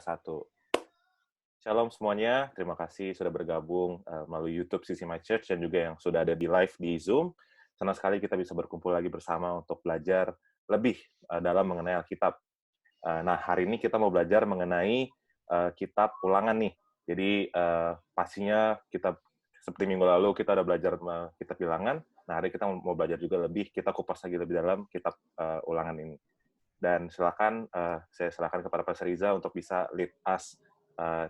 Satu. Shalom semuanya, terima kasih sudah bergabung melalui YouTube Sisi My Church dan juga yang sudah ada di live di Zoom. Senang sekali kita bisa berkumpul lagi bersama untuk belajar lebih dalam mengenai Alkitab. Nah, hari ini kita mau belajar mengenai kitab Ulangan nih. Jadi pastinya kita seperti minggu lalu kita udah belajar kitab Bilangan. Nah, hari kita mau belajar juga lebih, kita kupas lagi lebih dalam kitab Ulangan ini. Dan silakan saya silakan kepada Pastor Riza untuk bisa lead us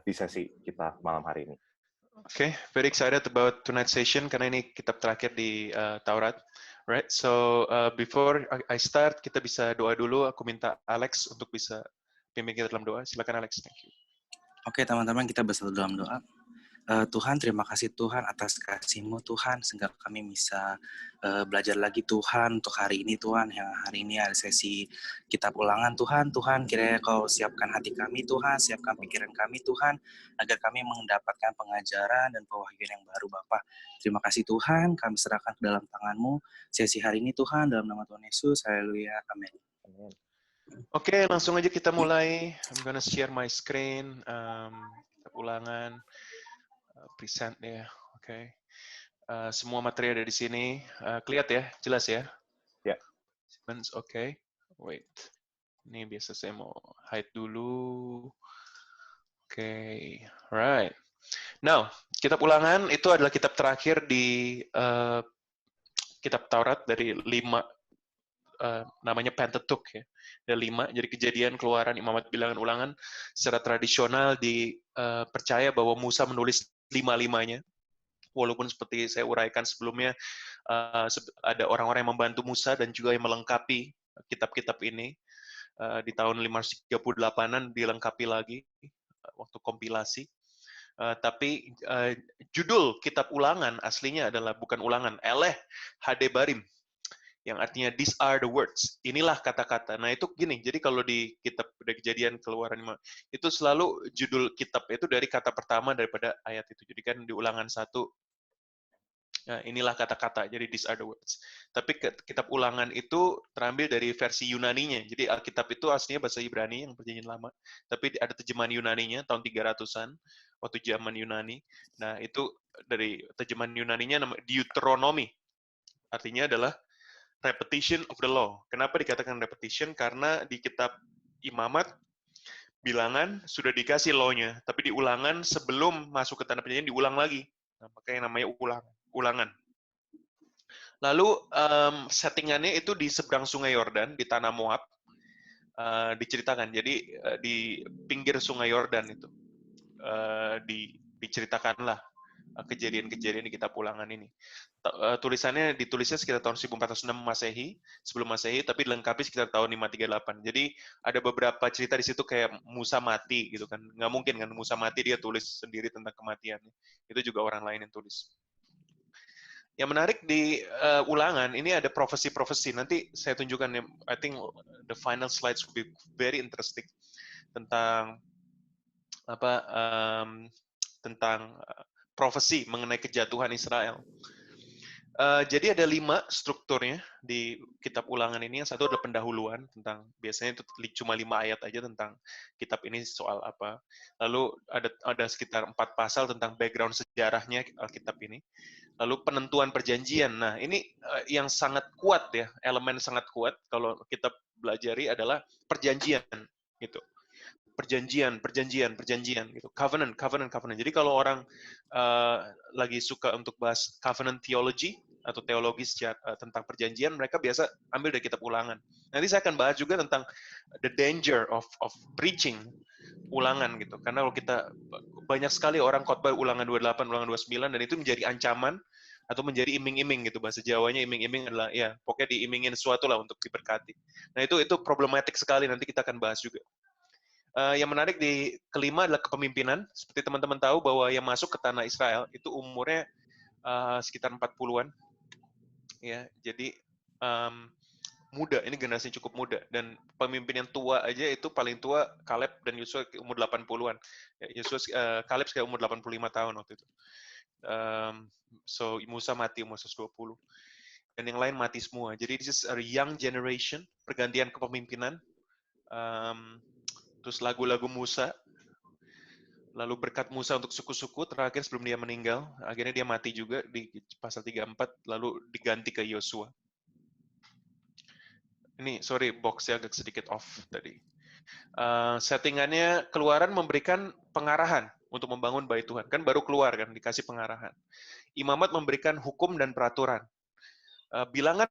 di sesi kita malam hari ini. Okay, very excited about tonight's session karena ini kitab terakhir di Taurat, right? So before I start, kita bisa doa dulu. Aku minta Alex untuk bisa pimpin kita dalam doa. Silakan Alex. Thank you. Oke teman-teman, kita bersatu dalam doa. Tuhan, terima kasih Tuhan atas kasih-Mu Tuhan, sehingga kami bisa belajar lagi Tuhan untuk hari ini Tuhan, yang hari ini ada sesi kitab Ulangan Tuhan. Tuhan, kiranya Kau siapkan hati kami Tuhan, siapkan pikiran kami Tuhan, agar kami mendapatkan pengajaran dan pewahyuan yang baru Bapa. Terima kasih Tuhan, kami serahkan ke dalam tangan-Mu sesi hari ini Tuhan, dalam nama Tuhan Yesus, haleluya, amin. Oke, langsung aja kita mulai. I'm gonna share my screen. Kitab Ulangan. Present ya, oke. Semua materi ada di sini. Kelihatan ya, jelas ya? Ya. Oke. Wait. Ini biasa saya mau hide dulu. Oke, right. Now, kitab Ulangan itu adalah kitab terakhir di kitab Taurat dari 5, namanya Pentateuch ya. Ada 5, jadi Kejadian, Keluaran, Imamat, Bilangan, Ulangan. Secara tradisional dipercaya bahwa Musa menulis 5-5-nya. Walaupun seperti saya uraikan sebelumnya, ada orang-orang yang membantu Musa dan juga yang melengkapi kitab-kitab ini. Di tahun 538-an dilengkapi lagi waktu kompilasi. Tapi judul kitab Ulangan aslinya adalah bukan Ulangan, Eleh Hadebarim, yang artinya these are the words. Inilah kata-kata. Nah itu gini, jadi kalau di kitab Kejadian, Keluaran, itu selalu judul kitab itu dari kata pertama daripada ayat itu. Jadi kan di Ulangan 1, inilah kata-kata, jadi these are the words. Tapi kitab Ulangan itu terambil dari versi Yunaninya. Jadi Alkitab itu aslinya bahasa Ibrani yang Perjanjian Lama, tapi ada terjemahan Yunaninya tahun 300-an, waktu zaman Yunani. Nah, itu dari terjemahan Yunaninya nama Deuteronomy. Artinya adalah repetition of the law. Kenapa dikatakan repetition? Karena di kitab Imamat, Bilangan sudah dikasih law-nya, tapi di Ulangan sebelum masuk ke tanah perjanjian diulang lagi. Nah, makanya namanya Ulangan. Lalu settingannya itu di seberang Sungai Yordan, di tanah Moab, diceritakan. Jadi di pinggir Sungai Yordan itu diceritakanlah kejadian-kejadian di kitab Ulangan ini. Tulisannya ditulisnya sekitar tahun 1406 Masehi, sebelum Masehi, tapi dilengkapi sekitar tahun 538. Jadi ada beberapa cerita di situ kayak Musa mati gitu kan. Nggak mungkin kan Musa mati dia tulis sendiri tentang kematiannya. Itu juga orang lain yang tulis. Yang menarik di Ulangan ini ada profesi-profesi. Nanti saya tunjukkan. I think the final slides will be very interesting tentang tentang profesi mengenai kejatuhan Israel. Jadi ada 5 strukturnya di kitab Ulangan ini. Yang satu adalah pendahuluan tentang, biasanya itu cuma 5 ayat aja tentang kitab ini soal apa. Lalu ada sekitar 4 pasal tentang background sejarahnya kitab ini. Lalu penentuan perjanjian. Nah, ini yang sangat kuat ya, elemen sangat kuat kalau kita belajari adalah perjanjian gitu. Perjanjian gitu. Covenant. Jadi kalau orang lagi suka untuk bahas covenant theology atau teologi tentang perjanjian, mereka biasa ambil dari kitab Ulangan. Nanti saya akan bahas juga tentang the danger of preaching Ulangan gitu. Karena kalau kita banyak sekali orang khotbah Ulangan 28, Ulangan 29 dan itu menjadi ancaman atau menjadi iming-iming gitu. Bahasa Jawanya iming-iming adalah ya pokoknya diimingin sesuatu lah untuk diberkati. Nah, itu problematik sekali, nanti kita akan bahas juga. Yang menarik di kelima adalah kepemimpinan. Seperti teman-teman tahu bahwa yang masuk ke tanah Israel itu umurnya sekitar 40-an. Ya, jadi muda, ini generasi cukup muda, dan pemimpin yang tua aja itu paling tua Kaleb dan Yosua umur 80-an. Kaleb sekitar umur 85 tahun waktu itu. So Musa mati umur 120. Dan yang lain mati semua. Jadi this is a young generation, pergantian kepemimpinan. Terus lagu-lagu Musa Lalu berkat Musa untuk suku-suku terakhir sebelum dia meninggal, akhirnya dia mati juga di pasal 34, lalu diganti ke Yosua. Ini, sorry, box-nya agak sedikit off tadi. Settingannya Keluaran memberikan pengarahan untuk membangun bait Tuhan. Kan baru keluar kan, dikasih pengarahan. Imamat memberikan hukum dan peraturan. Bilangan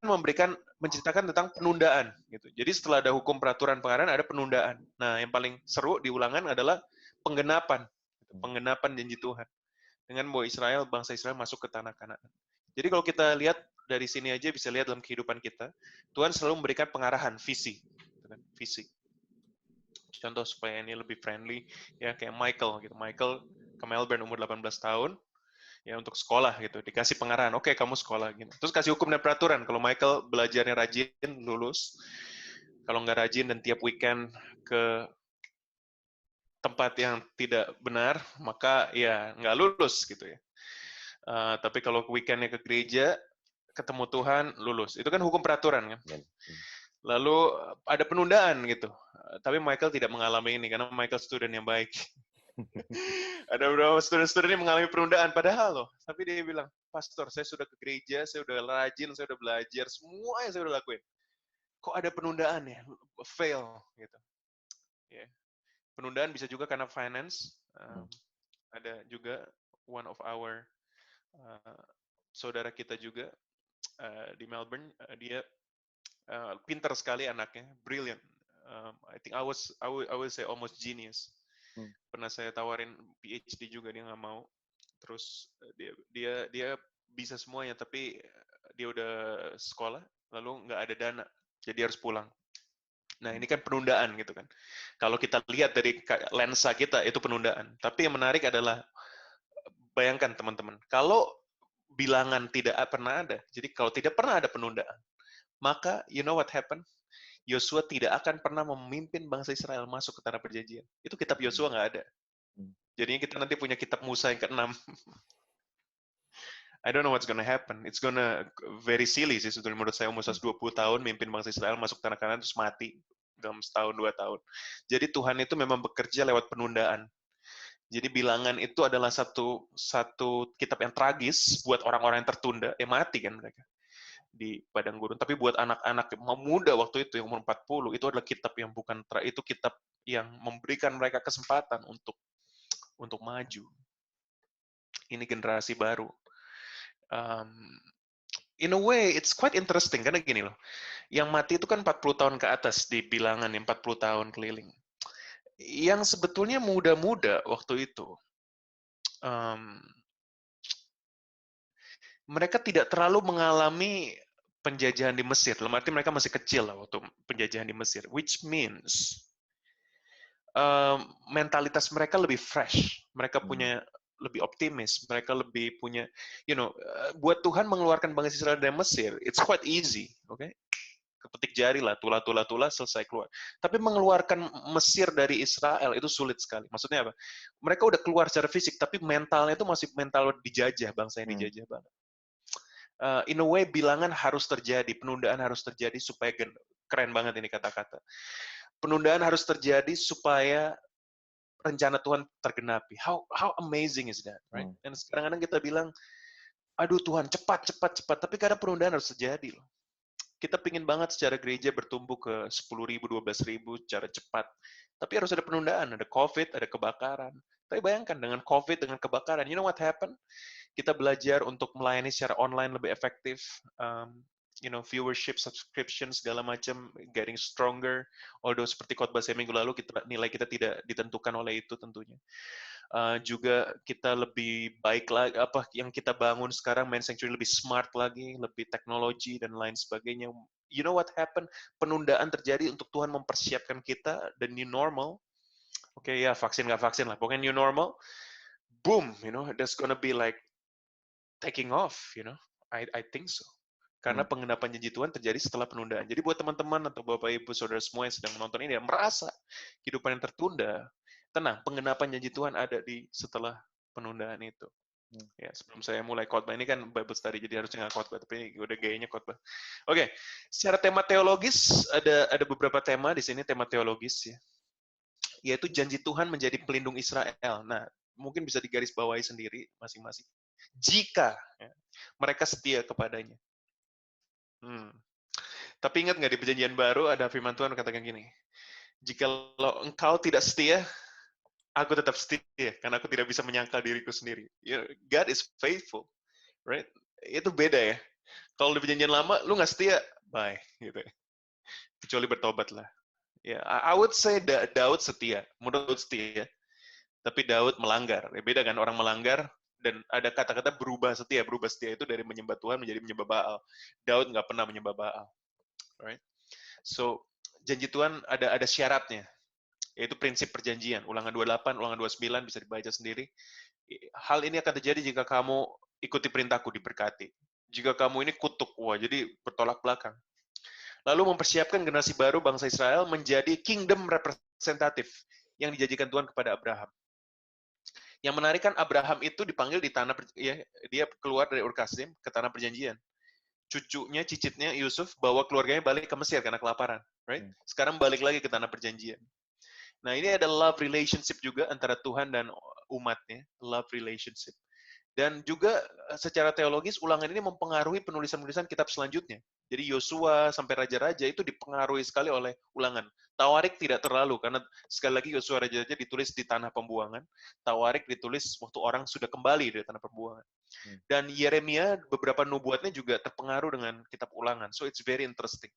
menceritakan tentang penundaan. Gitu. Jadi setelah ada hukum, peraturan, pengarahan, ada penundaan. Nah, yang paling seru di ulangan adalah penggenapan. Penggenapan janji Tuhan. Dengan bahwa bangsa Israel masuk ke tanah Kanaan. Jadi kalau kita lihat dari sini aja bisa lihat dalam kehidupan kita, Tuhan selalu memberikan pengarahan, visi. Visi. Contoh supaya ini lebih friendly, ya kayak Michael gitu. Michael ke Melbourne umur 18 tahun, ya untuk sekolah gitu. Dikasih pengarahan, oke kamu sekolah gitu. Terus kasih hukum dan peraturan. Kalau Michael belajarnya rajin, lulus. Kalau nggak rajin dan tiap weekend ke tempat yang tidak benar, maka ya nggak lulus gitu ya. Tapi kalau weekendnya ke gereja, ketemu Tuhan, lulus. Itu kan hukum peraturan kan. Lalu ada penundaan gitu. Tapi Michael tidak mengalami ini karena Michael student yang baik. Ada beberapa student-student yang mengalami penundaan padahal loh. Tapi dia bilang, "Pastor, saya sudah ke gereja, saya sudah rajin, saya sudah belajar, semua yang saya sudah lakuin. Kok ada penundaan ya? Fail gitu." Ya. Penundaan bisa juga karena finance. Ada juga one of our saudara kita juga di Melbourne, dia pintar sekali anaknya, brilliant. I think I would say almost genius. Pernah saya tawarin PhD juga, dia nggak mau. Terus dia bisa semuanya, tapi dia udah sekolah, lalu nggak ada dana, jadi harus pulang. Nah ini kan penundaan gitu kan. Kalau kita lihat dari lensa kita itu penundaan. Tapi yang menarik adalah bayangkan teman-teman, kalau bilangan tidak pernah ada, jadi kalau tidak pernah ada penundaan, maka you know what happened? Yosua tidak akan pernah memimpin bangsa Israel masuk ke tanah perjanjian. Itu kitab Yosua nggak ada. Jadinya kita nanti punya kitab Musa yang ke-6. I don't know what's gonna happen. It's gonna very silly sih sebetulnya menurut saya. Musa 20 tahun mimpin bangsa Israel masuk tanah Kanaan terus mati dalam setahun 2 tahun. Jadi Tuhan itu memang bekerja lewat penundaan. Jadi bilangan itu adalah satu kitab yang tragis buat orang-orang yang tertunda, mati kan mereka di padang gurun. Tapi buat anak-anak muda waktu itu yang umur 40, itu adalah kitab yang itu kitab yang memberikan mereka kesempatan untuk maju. Ini generasi baru. In a way, it's quite interesting, karena gini loh, yang mati itu kan 40 tahun ke atas di bilangan, 40 tahun keliling. Yang sebetulnya muda-muda waktu itu, mereka tidak terlalu mengalami penjajahan di Mesir. Dalam arti mereka masih kecil lah waktu penjajahan di Mesir. Which means mentalitas mereka lebih fresh. Mereka punya lebih optimis. Mereka lebih punya, buat Tuhan mengeluarkan bangsa Israel dari Mesir, it's quite easy, okay? Kepetik jari lah, tula, selesai keluar. Tapi mengeluarkan Mesir dari Israel itu sulit sekali. Maksudnya apa? Mereka udah keluar secara fisik, tapi mentalnya itu masih mental dijajah, bangsa yang dijajah banget. In a way, bilangan harus terjadi, penundaan harus terjadi supaya keren banget ini kata-kata. Penundaan harus terjadi supaya rencana Tuhan tergenapi. How amazing is that, right? Dan sekarang-kadang kita bilang, aduh Tuhan, cepat. Tapi kadang penundaan harus terjadi loh. Kita pingin banget secara gereja bertumbuh ke 10.000, 12.000 secara cepat. Tapi harus ada penundaan, ada COVID, ada kebakaran. Tapi bayangkan dengan COVID, dengan kebakaran, you know what happened? Kita belajar untuk melayani secara online lebih efektif. Viewership, subscription, segala macam, getting stronger. Although seperti khotbah saya minggu lalu, nilai kita tidak ditentukan oleh itu tentunya. Juga kita lebih baik lagi, apa yang kita bangun sekarang, Main Sanctuary lebih smart lagi, lebih teknologi dan lain sebagainya. You know what happened? Penundaan terjadi untuk Tuhan mempersiapkan kita dan new normal. Oke, ya vaksin nggak vaksin lah, pokoknya new normal. Boom, there's gonna be like taking off, I think so. Karena penggenapan janji Tuhan terjadi setelah penundaan. Jadi buat teman-teman atau Bapak Ibu Saudara semua yang sedang menonton ini yang merasa kehidupan yang tertunda, tenang, penggenapan janji Tuhan ada setelah penundaan itu. Ya, sebelum saya mulai khotbah, ini kan Bible study, jadi harusnya nggak khotbah, tapi udah gayanya khotbah. Oke, secara tema teologis ada beberapa tema di sini, tema teologis ya. yaitu janji Tuhan menjadi pelindung Israel. Nah, mungkin bisa digarisbawahi sendiri masing-masing. Jika ya, mereka setia kepadanya. Tapi ingat nggak di Perjanjian Baru ada firman Tuhan katakan gini, jikalau engkau tidak setia, aku tetap setia, karena aku tidak bisa menyangkal diriku sendiri. God is faithful, right? Itu beda ya. Kalau di Perjanjian Lama, lu nggak setia, bye, gitu. Kecuali bertobat lah. Ya, I would say Daud setia, menurut Daud setia, tapi Daud melanggar. Beda kan, orang melanggar dan ada kata-kata berubah setia itu dari menyembah Tuhan menjadi menyembah Baal. Daud nggak pernah menyembah Baal, right? So janji Tuhan ada syaratnya, yaitu prinsip perjanjian. Ulangan 28, Ulangan 29 bisa dibaca sendiri. Hal ini akan terjadi jika kamu ikuti perintahku, diberkati. Jika kamu ini kutuk, wah jadi bertolak belakang. Lalu mempersiapkan generasi baru bangsa Israel menjadi kingdom representatif yang dijanjikan Tuhan kepada Abraham. Yang menarik kan Abraham itu dipanggil di tanah, ya, dia keluar dari Ur Kasdim ke tanah perjanjian. Cucunya, cicitnya Yusuf bawa keluarganya balik ke Mesir karena kelaparan, right? Sekarang balik lagi ke tanah perjanjian. Nah, ini ada love relationship juga antara Tuhan dan umatnya, love relationship. Dan juga secara teologis ulangan ini mempengaruhi penulisan-penulisan kitab selanjutnya. Jadi Yosua sampai raja-raja itu dipengaruhi sekali oleh ulangan. Tawarik tidak terlalu, karena sekali lagi Yosua raja-raja ditulis di tanah pembuangan. Tawarik ditulis waktu orang sudah kembali dari tanah pembuangan. Dan Yeremia, beberapa nubuatnya juga terpengaruh dengan kitab ulangan. So it's very interesting.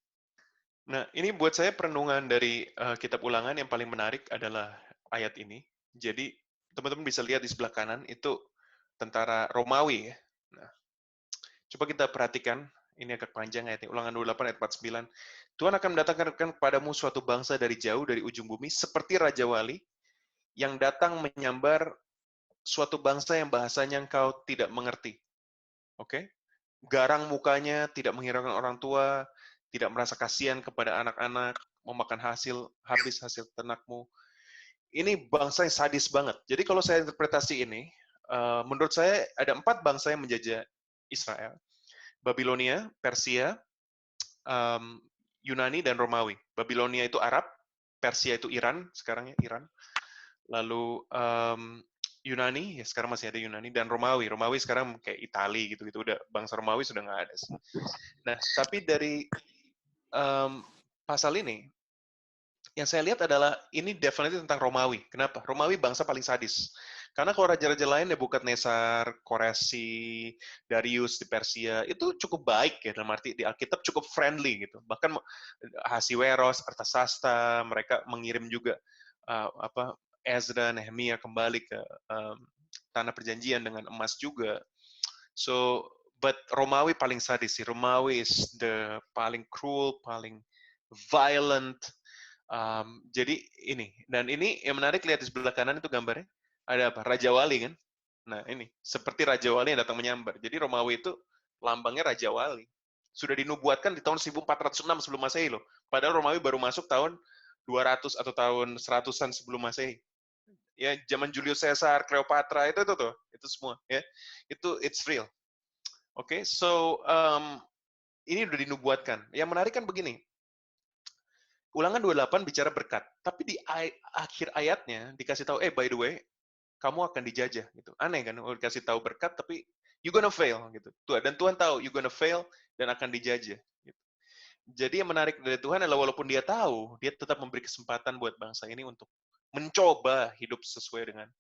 Nah, ini buat saya perenungan dari kitab ulangan yang paling menarik adalah ayat ini. Jadi, teman-teman bisa lihat di sebelah kanan, itu tentara Romawi. Ya. Nah, coba kita perhatikan, ini agak panjang ayatnya, Ulangan 28 ayat 49. Tuhan akan mendatangkan kepadamu suatu bangsa dari jauh, dari ujung bumi, seperti Raja Wali, yang datang menyambar suatu bangsa yang bahasanya engkau tidak mengerti. Oke? Garang mukanya, tidak menghiraukan orang tua, tidak merasa kasihan kepada anak-anak, memakan habis hasil ternakmu. Ini bangsa yang sadis banget. Jadi kalau saya interpretasi ini, menurut saya ada 4 bangsa yang menjajah Israel. Babilonia, Persia, Yunani, dan Romawi. Babilonia itu Arab, Persia itu Iran, sekarang ya Iran. Lalu Yunani, ya sekarang masih ada Yunani, dan Romawi. Romawi sekarang kayak Itali gitu-gitu, udah bangsa Romawi sudah nggak ada. Nah, tapi dari pasal ini, yang saya lihat adalah ini definitely tentang Romawi. Kenapa? Romawi bangsa paling sadis. Karena kalau raja-raja lain, Nebukadnezar, Koresi, Darius di Persia, itu cukup baik ya, dalam arti di Alkitab cukup friendly gitu. Bahkan Ahasiweros, Artasasta, mereka mengirim juga Ezra, Nehemia kembali ke tanah perjanjian dengan emas juga. So, but Romawi paling sadis sih. Romawi is the paling cruel, paling violent. Jadi ini, dan ini yang menarik, lihat di sebelah kanan itu gambarnya, ada apa? Raja Wali kan? Nah ini, seperti Raja Wali yang datang menyambar. Jadi Romawi itu lambangnya Raja Wali. Sudah dinubuatkan di tahun 1406 sebelum Masehi loh. Padahal Romawi baru masuk tahun 200 atau tahun 100-an sebelum Masehi. Ya, zaman Julius Caesar, Cleopatra, itu tuh, itu semua. Ya, itu it's real. Oke, so ini udah dinubuatkan. Yang menarik kan begini, Ulangan 28 bicara berkat, tapi di akhir ayatnya dikasih tahu, by the way, kamu akan dijajah gitu. Aneh kan, dikasih tahu berkat tapi you gonna fail gitu. Dan Tuhan tahu you gonna fail dan akan dijajah gitu. Jadi yang menarik dari Tuhan adalah walaupun dia tahu, dia tetap memberi kesempatan buat bangsa ini untuk mencoba hidup sesuai dengan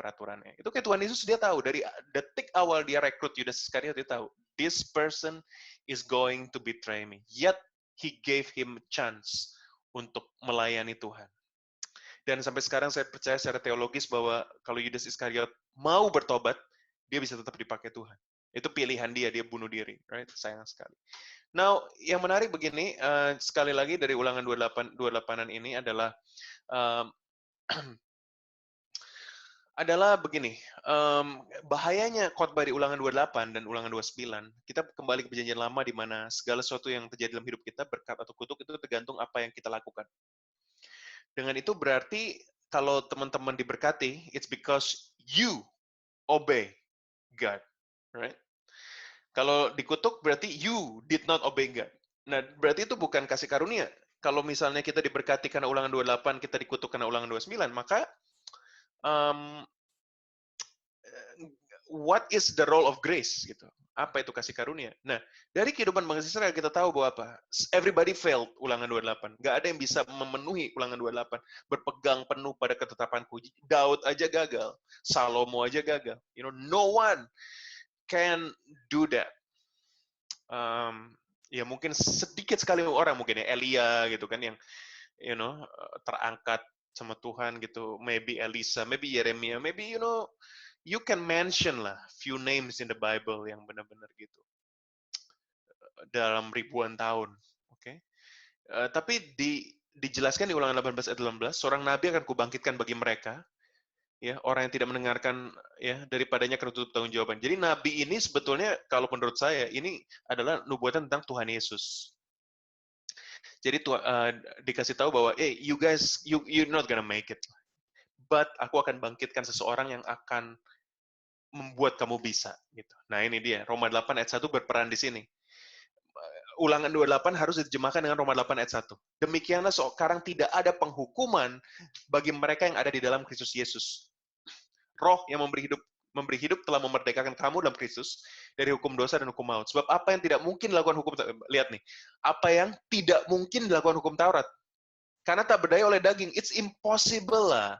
peraturannya. Itu kayak Tuhan Yesus, dia tahu dari detik awal dia rekrut Yudas Iskariot, dia tahu this person is going to betray me. Yet he gave him a chance untuk melayani Tuhan. Dan sampai sekarang saya percaya secara teologis bahwa kalau Yudas Iskariot mau bertobat, dia bisa tetap dipakai Tuhan. Itu pilihan dia bunuh diri, right? Sayang sekali. Now, yang menarik begini, sekali lagi dari Ulangan 28-an ini adalah begini, bahayanya khotbah di Ulangan 28 dan Ulangan 29, kita kembali ke perjanjian lama di mana segala sesuatu yang terjadi dalam hidup kita, berkat atau kutuk, itu tergantung apa yang kita lakukan. Dengan itu berarti kalau teman-teman diberkati, it's because you obey God, right? Kalau dikutuk berarti you did not obey God. Nah, berarti itu bukan kasih karunia, kalau misalnya kita diberkati karena ulangan 28, kita dikutuk karena ulangan 29, maka um, what is the role of grace gitu? Apa itu kasih karunia? Nah, dari kehidupan bangsa Israel kita tahu bahwa apa? Everybody failed ulangan 28. Nggak ada yang bisa memenuhi ulangan 28. Berpegang penuh pada ketetapanku. Daud aja gagal. Salomo aja gagal. You know, no one can do that. Ya mungkin sedikit sekali orang, mungkin ya Elia gitu kan, yang you know terangkat sama Tuhan gitu. Maybe Elisa, maybe Yeremia, maybe you know you can mention lah few names in the Bible yang benar-benar gitu dalam ribuan tahun, oke? Tapi dijelaskan di Ulangan 18 ayat 18, seorang nabi akan kubangkitkan bagi mereka, ya orang yang tidak mendengarkan ya daripadanya akan tutup tanggung jawaban. Jadi nabi ini sebetulnya kalau menurut saya ini adalah nubuatan tentang Tuhan Yesus. Jadi dikasih tahu bahwa, you guys, you're not gonna make it, but aku akan bangkitkan seseorang yang akan membuat kamu bisa gitu. Nah, ini dia Roma 8 ayat 1 berperan di sini. Ulangan 28 harus diterjemahkan dengan Roma 8 ayat 1. Demikianlah sekarang tidak ada penghukuman bagi mereka yang ada di dalam Kristus Yesus. Roh yang memberi hidup telah memerdekakan kamu dalam Kristus dari hukum dosa dan hukum maut. Sebab apa yang tidak mungkin dilakukan hukum, lihat nih, apa yang tidak mungkin dilakukan hukum Taurat, karena tak berdaya oleh daging, it's impossible lah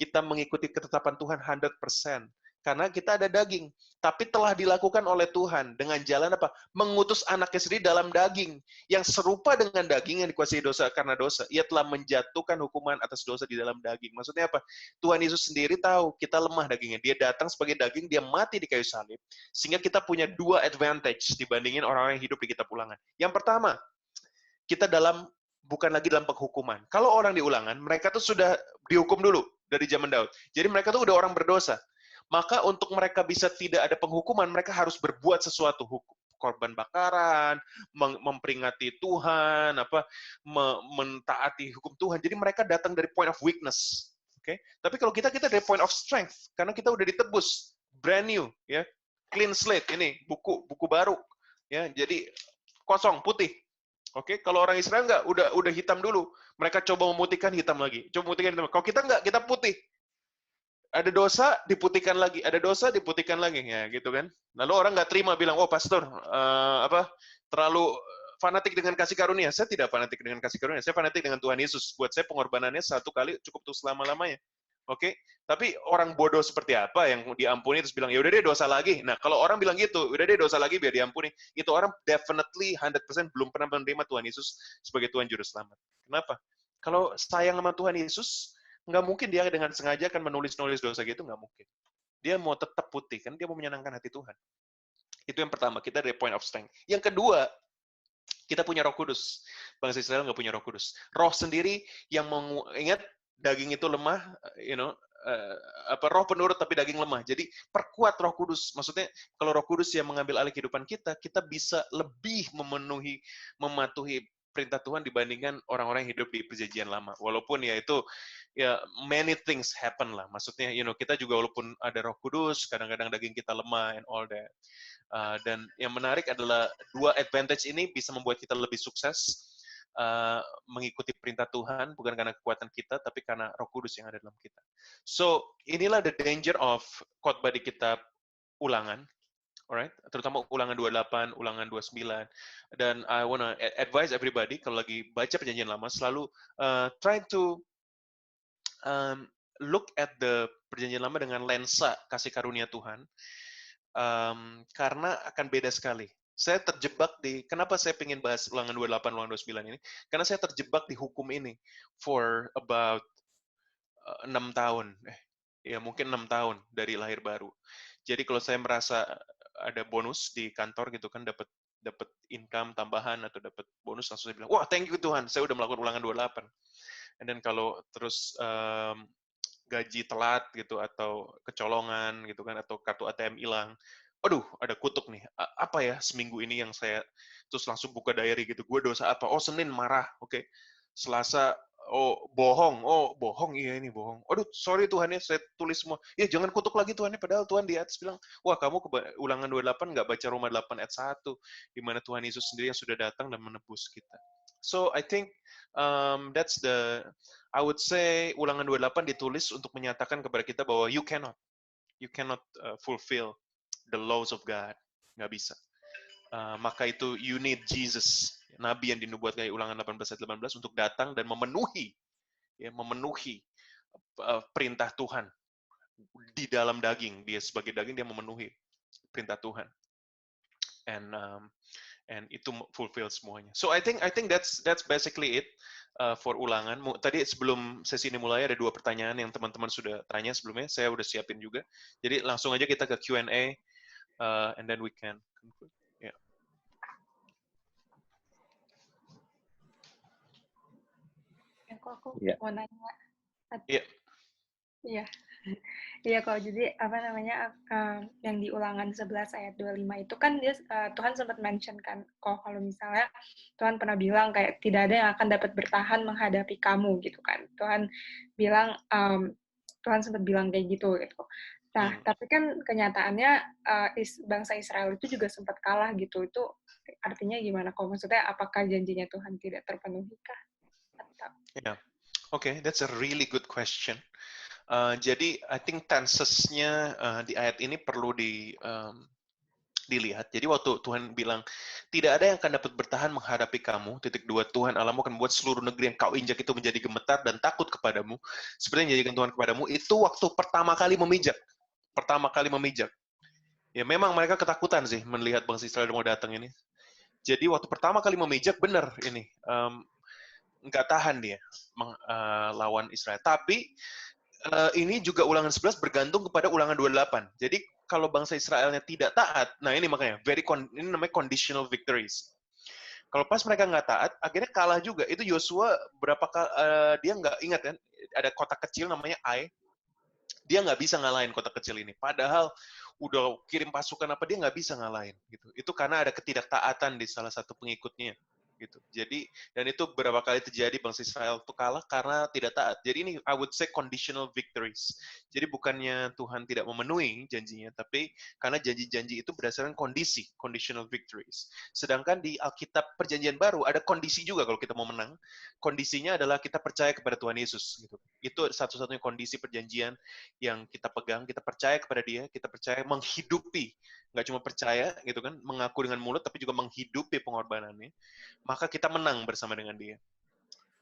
kita mengikuti ketetapan Tuhan 100%. Karena kita ada daging. Tapi telah dilakukan oleh Tuhan dengan jalan apa? Mengutus anaknya sendiri dalam daging. Yang serupa dengan daging yang dikuasai dosa karena dosa. Ia telah menjatuhkan hukuman atas dosa di dalam daging. Maksudnya apa? Tuhan Yesus sendiri tahu kita lemah dagingnya. Dia datang sebagai daging, dia mati di kayu salib. Sehingga kita punya dua advantage dibandingin orang-orang yang hidup di kitab Ulangan. Yang pertama, kita bukan lagi dalam penghukuman. Kalau orang di Ulangan, mereka tuh sudah dihukum dulu dari zaman Daud. Jadi mereka tuh udah orang berdosa. Maka untuk mereka bisa tidak ada penghukuman, mereka harus berbuat sesuatu, korban bakaran, memperingati Tuhan, mentaati hukum Tuhan. Jadi mereka datang dari point of weakness. Oke? Tapi kalau kita dari point of strength, karena kita udah ditebus, brand new, ya, clean slate. Ini buku baru, ya. Jadi kosong, putih. Oke, kalau orang Israel enggak, udah hitam dulu. Mereka coba memutihkan, hitam lagi. Coba memutihkan, hitam. Kalau kita enggak, kita putih. Ada dosa, diputihkan lagi. Ada dosa, diputihkan lagi. Ya, gitu kan. Lalu orang nggak terima, bilang, oh pastor, terlalu fanatik dengan kasih karunia. Saya tidak fanatik dengan kasih karunia. Saya fanatik dengan Tuhan Yesus. Buat saya pengorbanannya satu kali cukup tuh selama-lamanya. Oke, tapi orang bodoh seperti apa yang diampuni terus bilang, ya udah deh dosa lagi. Nah, kalau orang bilang gitu, udah deh dosa lagi biar diampuni. Itu orang definitely 100% belum pernah menerima Tuhan Yesus sebagai Tuhan Juru Selamat. Kenapa? Kalau sayang sama Tuhan Yesus, nggak mungkin dia dengan sengaja akan menulis-nulis dosa gitu, nggak mungkin. Dia mau tetap putih, kan dia mau menyenangkan hati Tuhan. Itu yang pertama, kita dari point of strength. Yang kedua, kita punya Roh Kudus. Bangsa Israel nggak punya Roh Kudus. Roh sendiri yang ingat daging itu lemah, roh penurut tapi daging lemah. Jadi perkuat Roh Kudus. Maksudnya kalau Roh Kudus yang mengambil alih kehidupan kita bisa lebih mematuhi perintah Tuhan dibandingkan orang-orang yang hidup di perjanjian lama. Walaupun ya itu ya many things happen lah. Maksudnya kita juga walaupun ada Roh Kudus, kadang-kadang daging kita lemah and all that. Dan yang menarik adalah dua advantage ini bisa membuat kita lebih sukses mengikuti perintah Tuhan, bukan karena kekuatan kita, tapi karena Roh Kudus yang ada dalam kita. So, inilah the danger of khotbah di kitab Ulangan. Alright, terutama Ulangan 28, Ulangan 29. Dan I wanna advise everybody kalau lagi baca perjanjian lama selalu try to look at the perjanjian lama dengan lensa kasih karunia Tuhan, karena akan beda sekali. Saya terjebak kenapa saya pengen bahas Ulangan 28, Ulangan 29 ini? Karena saya terjebak di hukum ini for about 6 tahun. Ya mungkin 6 tahun dari lahir baru. Jadi kalau saya merasa ada bonus di kantor gitu kan, dapat income tambahan atau dapat bonus, langsung saya bilang, wah thank you Tuhan, saya udah melakukan Ulangan 28. Dan kalau terus gaji telat gitu atau kecolongan gitu kan, atau kartu ATM hilang, aduh ada kutuk nih, apa ya seminggu ini yang saya terus langsung buka diary gitu, gue dosa apa? Oh Senin marah, oke. Selasa bohong, iya ini bohong. Aduh, sorry Tuhan ya, saya tulis semua. Ya jangan kutuk lagi Tuhan ya, padahal Tuhan di atas bilang, wah kamu Ulangan 28 nggak baca Roma 8 ayat 1, di mana Tuhan Yesus sendiri yang sudah datang dan menebus kita. So I think I would say Ulangan 28 ditulis untuk menyatakan kepada kita bahwa you cannot fulfill the laws of God, nggak bisa. Maka itu you need Jesus, Nabi yang dinubuatkan di Ulangan 18 ayat 18 untuk datang dan memenuhi perintah Tuhan di dalam daging. Dia sebagai daging dia memenuhi perintah Tuhan, and itu fulfill semuanya. So I think that's basically it for Ulangan. Tadi sebelum sesi ini mulai ada 2 pertanyaan yang teman-teman sudah tanya sebelumnya. Saya udah siapin juga. Jadi langsung aja kita ke Q&A, and then we can conclude. Yeah. Aku Iya. mau nanya. Iya. Iya. Iya, kalau jadi yang di Ulangan 11 ayat 25 itu kan dia Tuhan sempat mention kan kalau misalnya Tuhan pernah bilang kayak tidak ada yang akan dapat bertahan menghadapi kamu gitu kan. Tuhan bilang Tuhan sempat bilang kayak gitu. Nah, tapi kan kenyataannya bangsa Israel itu juga sempat kalah gitu. Itu artinya gimana? Kalau maksudnya apakah janjinya Tuhan tidak terpenuhi kah? Yeah. Okay, that's a really good question. Jadi, I think tenses-nya di ayat ini perlu dilihat. Jadi waktu Tuhan bilang, tidak ada yang akan dapat bertahan menghadapi kamu, .2, Tuhan Allahmu akan membuat seluruh negeri yang kau injak itu menjadi gemetar dan takut kepadamu, seperti yang dijadikan Tuhan kepadamu, itu waktu pertama kali memijak. Ya memang mereka ketakutan sih melihat bangsa Israel mau datang ini. Jadi waktu pertama kali memijak, benar ini, nggak tahan dia lawan Israel. Tapi ini juga Ulangan 11 bergantung kepada Ulangan 28. Jadi kalau bangsa Israelnya tidak taat, nah ini makanya ini namanya conditional victories. Kalau pas mereka nggak taat, akhirnya kalah juga. Itu Yosua dia nggak ingat kan, ada kota kecil namanya Ai. Dia nggak bisa ngalahin kota kecil ini. Padahal udah kirim pasukan apa, dia nggak bisa ngalahin. Gitu. Itu karena ada ketidaktaatan di salah satu pengikutnya. Gitu. Jadi, dan itu berapa kali terjadi bangsa Israel itu kalah karena tidak taat. Jadi ini I would say conditional victories. Jadi bukannya Tuhan tidak memenuhi janjinya, tapi karena janji-janji itu berdasarkan kondisi, conditional victories. Sedangkan di Alkitab Perjanjian Baru ada kondisi juga kalau kita mau menang. Kondisinya adalah kita percaya kepada Tuhan Yesus. Gitu. Itu satu-satunya kondisi perjanjian yang kita pegang. Kita percaya kepada Dia, kita percaya menghidupi, nggak cuma percaya gitu kan, mengaku dengan mulut, tapi juga menghidupi pengorbanannya. Maka kita menang bersama dengan dia.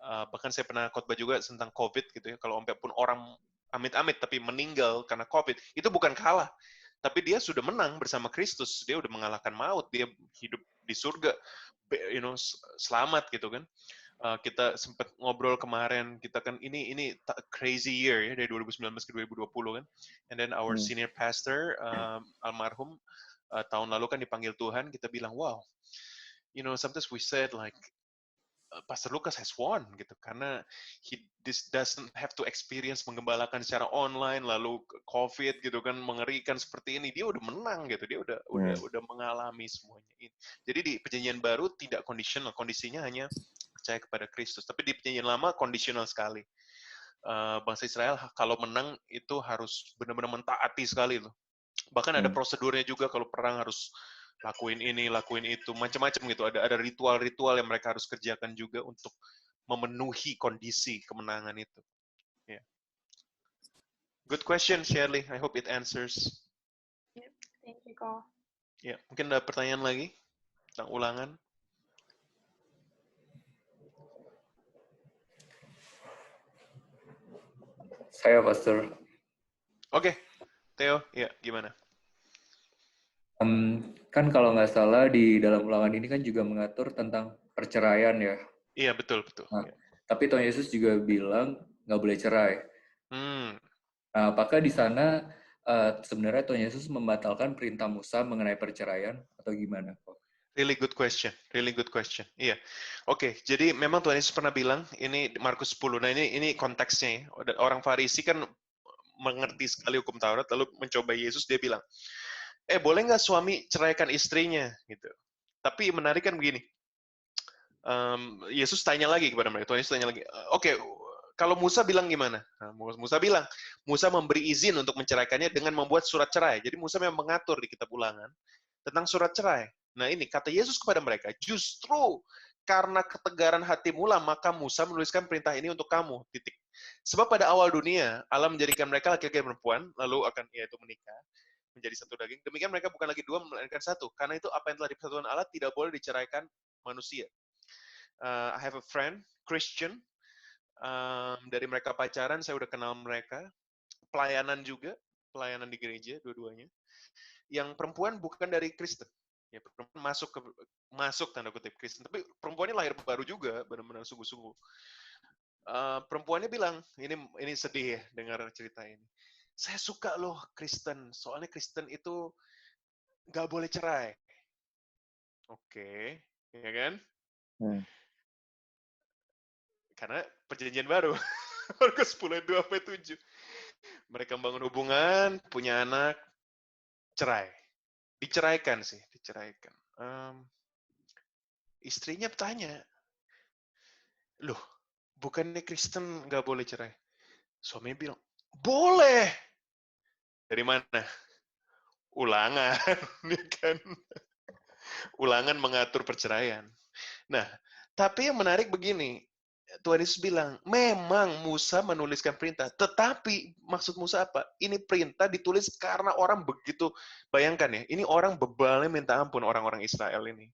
Bahkan saya pernah khotbah juga tentang COVID gitu ya. Kalau pun orang amit-amit tapi meninggal karena COVID, itu bukan kalah. Tapi dia sudah menang bersama Kristus. Dia udah mengalahkan maut. Dia hidup di surga, selamat gitu kan. Kita sempat ngobrol kemarin, kita kan ini crazy year ya, dari 2019 ke 2020 kan. And then our senior pastor, almarhum, tahun lalu kan dipanggil Tuhan, kita bilang, wow, sometimes we said like, Pastor Lucas has won gitu, karena this doesn't have to experience menggembalakan secara online, lalu COVID gitu kan, mengerikan seperti ini, dia udah menang gitu, dia udah mengalami semuanya. Jadi di Perjanjian Baru tidak conditional, kondisinya hanya percaya kepada Kristus. Tapi di Perjanjian Lama conditional sekali. Bangsa Israel kalau menang itu harus benar-benar mentaati sekali loh. Bahkan ada prosedurnya juga, kalau perang harus lakuin ini, lakuin itu, macam-macam gitu. Ada ritual-ritual yang mereka harus kerjakan juga untuk memenuhi kondisi kemenangan itu. Yeah. Good question, Shirley. I hope it answers. Yep. Thank you, Ko. Ya, mungkin ada pertanyaan lagi tentang Ulangan. Saya, Pastor. Oke, Theo, ya gimana? Kan kalau nggak salah di dalam Ulangan ini kan juga mengatur tentang perceraian ya. Iya, betul. Nah, tapi Tuhan Yesus juga bilang nggak boleh cerai. Nah, apakah di sana sebenarnya Tuhan Yesus membatalkan perintah Musa mengenai perceraian atau gimana? Really good question. Iya. Oke, jadi memang Tuhan Yesus pernah bilang, ini Markus 10. Nah, ini konteksnya. Orang Farisi kan mengerti sekali hukum Taurat, lalu mencoba Yesus, dia bilang, boleh nggak suami ceraikan istrinya? Gitu. Tapi menarik kan begini, Yesus tanya lagi kepada mereka. Tuhan Yesus tanya lagi, oke, kalau Musa bilang gimana? Nah, Musa bilang, Musa memberi izin untuk menceraikannya dengan membuat surat cerai. Jadi Musa memang mengatur di kitab Ulangan tentang surat cerai. Nah ini, kata Yesus kepada mereka, justru karena ketegaran hatimu lah, maka Musa menuliskan perintah ini untuk kamu. Titik. Sebab pada awal dunia, Allah menjadikan mereka laki-laki dan perempuan, lalu akan yaitu menikah, menjadi satu daging. Demikian mereka bukan lagi dua, melainkan satu. Karena itu apa yang telah dipersatukan Allah tidak boleh diceraikan manusia. I have a friend, Christian, dari mereka pacaran, saya udah kenal mereka, pelayanan juga, pelayanan di gereja, dua-duanya. Yang perempuan bukan dari Kristen, ya perempuan masuk tanda kutip Kristen, tapi perempuannya lahir baru juga, benar-benar sungguh-sungguh. Perempuannya bilang, ini sedih ya dengar cerita ini. Saya suka loh Kristen, soalnya Kristen itu nggak boleh cerai. Oke, ya kan? Karena perjanjian baru. Markus 10:2-7. Mereka membangun hubungan, punya anak, cerai. Diceraikan sih, diceraikan. Istrinya bertanya, loh, bukannya Kristen nggak boleh cerai? Suaminya bilang, boleh. Dari mana? Ulangan, ya kan? Ulangan mengatur perceraian. Nah, tapi yang menarik begini, Tuhan Yesus bilang, memang Musa menuliskan perintah, tetapi maksud Musa apa? Ini perintah ditulis karena orang begitu, bayangkan ya, ini orang bebalnya minta ampun orang-orang Israel ini.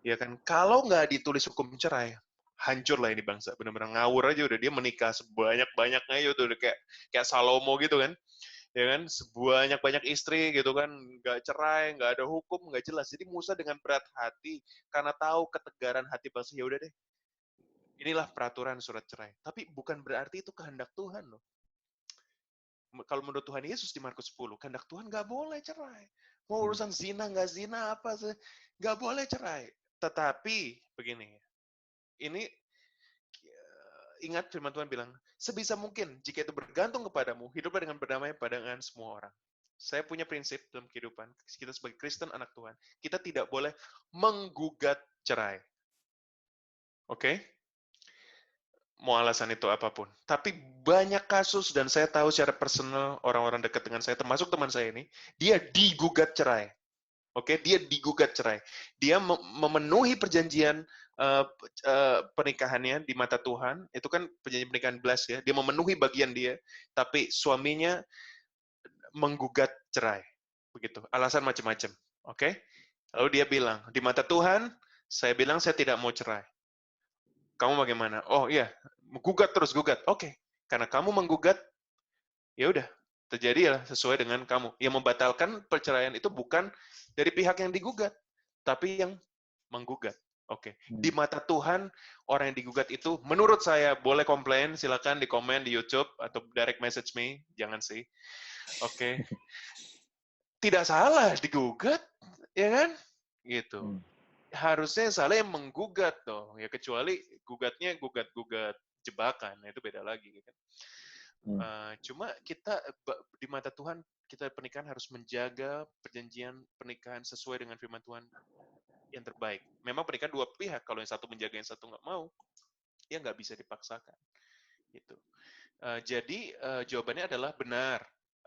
Ya kan, kalau nggak ditulis hukum cerai, hancur lah ini bangsa, benar-benar ngawur aja udah, dia menikah sebanyak-banyaknya ya udah kayak Salomo gitu kan. Ya kan, sebanyak-banyak istri gitu kan, nggak cerai, nggak ada hukum, nggak jelas. Jadi Musa dengan berat hati, karena tahu ketegaran hati bangsa, ya udah deh, inilah peraturan surat cerai. Tapi bukan berarti itu kehendak Tuhan loh. Kalau menurut Tuhan Yesus di Markus 10, kehendak Tuhan nggak boleh cerai. Mau urusan zina, nggak zina, apa sih, nggak boleh cerai. Tetapi, begini, ini ingat firman Tuhan bilang, sebisa mungkin jika itu bergantung kepadamu, hiduplah dengan berdamai dengan semua orang. Saya punya prinsip dalam kehidupan, kita sebagai Kristen anak Tuhan, kita tidak boleh menggugat cerai. Oke? Mau alasan itu apapun. Tapi banyak kasus, dan saya tahu secara personal, orang-orang dekat dengan saya, termasuk teman saya ini, dia digugat cerai. Oke, dia digugat cerai. Dia memenuhi perjanjian pernikahannya di mata Tuhan. Itu kan perjanjian pernikahan bless ya. Dia memenuhi bagian dia, tapi suaminya menggugat cerai. Begitu. Alasan macam-macam. Oke? Lalu dia bilang, di mata Tuhan, saya bilang saya tidak mau cerai. Kamu bagaimana? Oh iya, gugat terus gugat. Oke. Karena kamu menggugat, ya udah, terjadilah sesuai dengan kamu. Yang membatalkan perceraian itu bukan dari pihak yang digugat, tapi yang menggugat. Oke. Di mata Tuhan, orang yang digugat itu, menurut saya, boleh komplain, silakan di komen di YouTube, atau direct message me, jangan sih. Oke. Tidak salah digugat, ya kan? Gitu. Harusnya salah yang menggugat dong, ya kecuali gugatnya gugat-gugat jebakan, itu beda lagi, kan? Cuma kita di mata Tuhan, kita pernikahan harus menjaga perjanjian pernikahan sesuai dengan firman Tuhan yang terbaik. Memang pernikahan dua pihak, kalau yang satu menjaga, yang satu nggak mau, ya nggak bisa dipaksakan. Gitu. Jadi jawabannya adalah benar.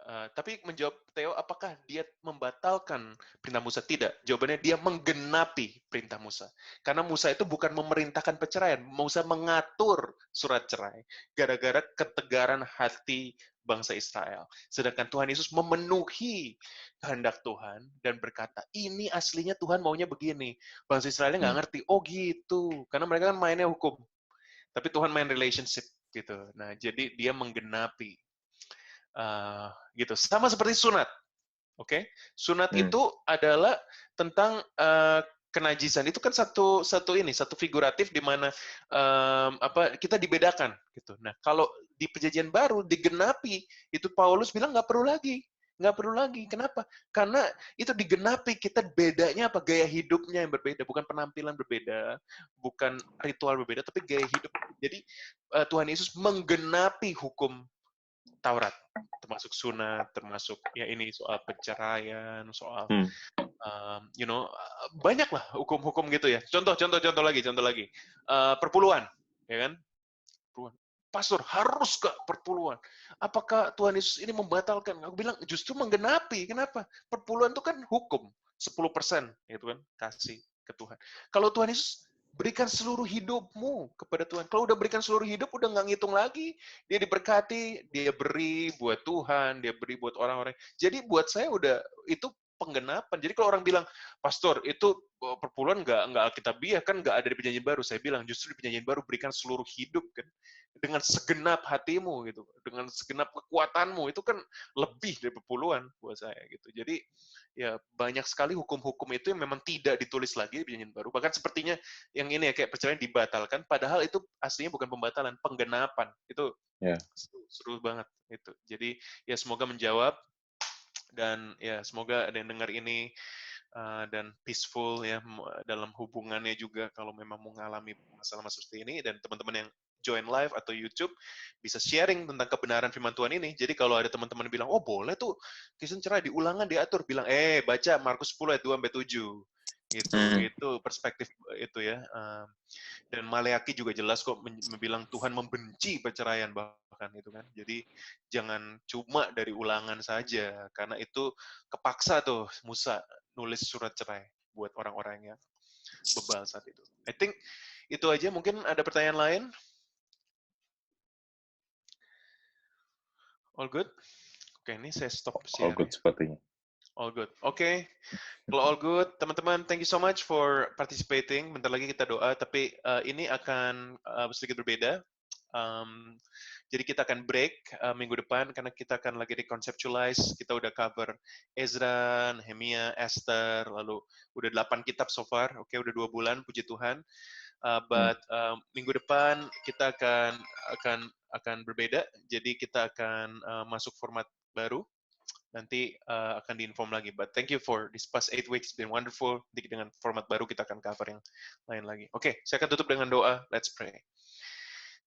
Tapi menjawab Theo, apakah dia membatalkan perintah Musa? Tidak. Jawabannya dia menggenapi perintah Musa. Karena Musa itu bukan memerintahkan perceraian. Musa mengatur surat cerai. Gara-gara ketegaran hati bangsa Israel. Sedangkan Tuhan Yesus memenuhi kehendak Tuhan dan berkata, ini aslinya Tuhan maunya begini. Bangsa Israelnya nggak ngerti. Oh gitu. Karena mereka kan mainnya hukum. Tapi Tuhan main relationship. Gitu. Nah, jadi dia menggenapi. Gitu. Sama seperti sunat. Oke? Sunat itu adalah tentang kenajisan. Itu kan satu figuratif di mana kita dibedakan gitu. Nah, kalau di perjanjian baru digenapi, itu Paulus bilang nggak perlu lagi. Nggak perlu lagi. Kenapa? Karena itu digenapi, kita bedanya apa? Gaya hidupnya yang berbeda, bukan penampilan berbeda, bukan ritual berbeda, tapi gaya hidup. Jadi Tuhan Yesus menggenapi hukum Taurat, termasuk sunat, termasuk ya ini soal perceraian, soal Banyak lah hukum-hukum gitu ya. Contoh lagi. Perpuluhan, ya kan? Perpuluhan. Pastor, harus ke perpuluhan. Apakah Tuhan Yesus ini membatalkan? Aku bilang justru menggenapi. Kenapa? Perpuluhan itu kan hukum. 10% gitu kan, kasih ke Tuhan. Kalau Tuhan Yesus berikan seluruh hidupmu kepada Tuhan. Kalau udah berikan seluruh hidup, udah nggak ngitung lagi. Dia diberkati, dia beri buat Tuhan, dia beri buat orang-orang. Jadi buat saya udah itu penggenapan. Jadi kalau orang bilang, Pastor, itu perpuluhan nggak Alkitabiah, kan nggak ada di Perjanjian Baru. Saya bilang, justru di Perjanjian Baru berikan seluruh hidup kan. Dengan segenap hatimu gitu, dengan segenap kekuatanmu, itu kan lebih dari perpuluhan buat saya gitu. Jadi ya banyak sekali hukum-hukum itu yang memang tidak ditulis lagi di Perjanjian Baru. Bahkan sepertinya yang ini ya kayak perceraian dibatalkan, padahal itu aslinya bukan pembatalan, penggenapan. Itu seru banget itu. Jadi ya semoga menjawab, dan ya semoga ada yang dengar ini dan peaceful ya dalam hubungannya juga kalau memang mengalami masalah-masalah seperti ini, dan teman-teman yang join live atau YouTube bisa sharing tentang kebenaran firman Tuhan ini. Jadi kalau ada teman-teman bilang, oh boleh tuh Kristen cerai, di Ulangan diatur, bilang baca Markus 10 ayat 2-7 gitu. Itu perspektif itu ya. Dan Maleaki juga jelas kok bilang Tuhan membenci perceraian bahkan itu kan. Jadi jangan cuma dari Ulangan saja, karena itu kepaksa tuh Musa nulis surat cerai buat orang-orang yang bebal saat itu. I think itu aja. Mungkin ada pertanyaan lain? All good? Oke, ini saya stop share. All good sepertinya. All good. Oke. Kalau all good, teman-teman, thank you so much for participating. Bentar lagi kita doa, tapi ini akan sedikit berbeda. Jadi kita akan break minggu depan karena kita akan lagi reconceptualize. Kita udah cover Ezra, Nehemia, Esther, lalu udah 8 kitab so far. Oke, udah 2 bulan, puji Tuhan. But minggu depan kita akan berbeda. Jadi kita akan masuk format baru. Nanti akan diinform lagi. But thank you for this past 8 weeks. It's been wonderful. Nanti dengan format baru kita akan cover yang lain lagi. Oke, saya akan tutup dengan doa. Let's pray.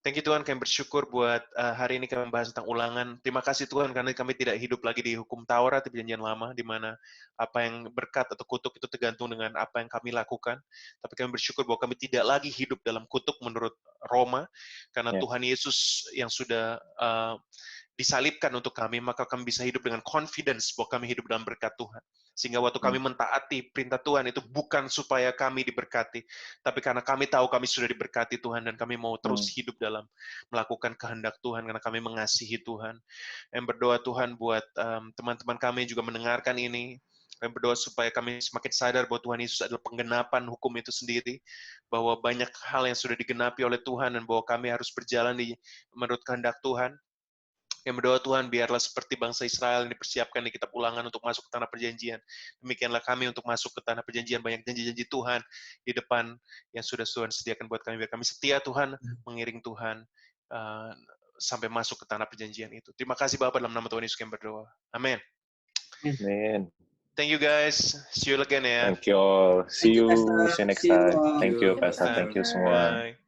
Thank you Tuhan, kami bersyukur buat hari ini kami membahas tentang Ulangan. Terima kasih Tuhan karena kami tidak hidup lagi di hukum Taurat di Perjanjian Lama, di mana apa yang berkat atau kutuk itu tergantung dengan apa yang kami lakukan. Tapi kami bersyukur bahwa kami tidak lagi hidup dalam kutuk menurut Roma, karena Tuhan Yesus yang sudah disalibkan untuk kami, maka kami bisa hidup dengan confidence bahwa kami hidup dalam berkat Tuhan. Sehingga waktu kami mentaati perintah Tuhan itu bukan supaya kami diberkati, tapi karena kami tahu kami sudah diberkati Tuhan, dan kami mau terus hidup dalam melakukan kehendak Tuhan karena kami mengasihi Tuhan. Yang berdoa Tuhan buat teman-teman kami juga mendengarkan ini. Kami berdoa supaya kami semakin sadar bahwa Tuhan Yesus adalah penggenapan hukum itu sendiri, bahwa banyak hal yang sudah digenapi oleh Tuhan, dan bahwa kami harus berjalan menurut kehendak Tuhan. Yang berdoa Tuhan, biarlah seperti bangsa Israel yang dipersiapkan di kitab Ulangan untuk masuk ke tanah perjanjian. Demikianlah kami untuk masuk ke tanah perjanjian, banyak janji-janji Tuhan di depan yang sudah Tuhan sediakan buat kami. Biar kami setia Tuhan, mengiring Tuhan sampai masuk ke tanah perjanjian itu. Terima kasih Bapak, dalam nama Tuhan Yesus kami berdoa. Amin. Amin. Thank you guys. See you again ya. Thank you all. See you next time. Thank you Pastor. Thank you semua. Bye.